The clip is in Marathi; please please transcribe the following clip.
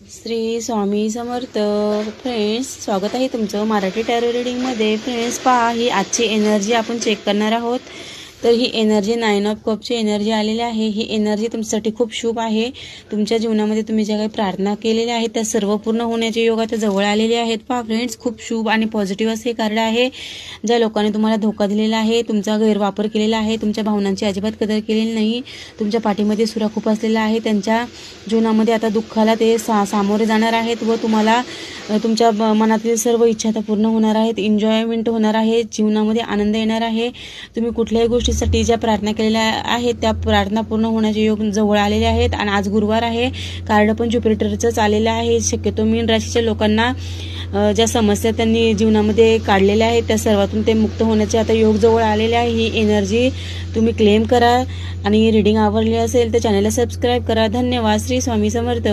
श्री स्वामी समर्थ. फ्रेंड्स, स्वागत आहे तुमचं मराठी टॅरो रीडिंगमध्ये. फ्रेंड्स, पहा, ही आजची एनर्जी आपण चेक करणार आहोत. तर ही एनर्जी 9 ऑफ कपची एनर्जी आलेली आहे. ही एनर्जी तुमच्यासाठी खूप शुभ आहे. तुमच्या जीवनामध्ये तुम्ही ज्या काही प्रार्थना केलेल्या आहेत त्या सर्व पूर्ण होण्याचे योग आता जवळ आलेले आहेत. पहा फ्रेंड्स, खूप शुभ आणि पॉझिटिव्ह असे कार्ड आहे. ज्या लोकांनी तुम्हाला धोका दिलेला आहे, तुमचा गैरवापर केलेला आहे, तुमच्या भावनांची अजिबात कदर केलेली नाही, तुमच्या पाठीमध्ये सुरा खूप असलेला आहे, त्यांच्या जीवनामध्ये आता दुःखाला ते सामोरे जाणार आहेत व तुम्हाला तुमच्या मनातील सर्व इच्छा आता पूर्ण होणार आहेत. एन्जॉयमेंट होणार आहे, जीवनामध्ये आनंद येणार आहे. तुम्ही कुठल्याही गोष्टीसाठी ज्या प्रार्थना केलेल्या आहेत त्या प्रार्थना पूर्ण होण्याचे योग जवळ आलेले आहेत. आणि आज गुरुवार आहे, कार्ड पण ज्युपिटरचंच आलेलं आहे. शक्यतो मीन राशीच्या लोकांना ज्या समस्या त्यांनी जीवनामध्ये काढलेल्या आहेत त्या सर्वातून ते मुक्त होण्याचे आता योग जवळ आलेले आहे. ही एनर्जी तुम्ही क्लेम करा आणि रीडिंग आवडली असेल तर चॅनलला सबस्क्राईब करा. धन्यवाद. श्री स्वामी समर्थ.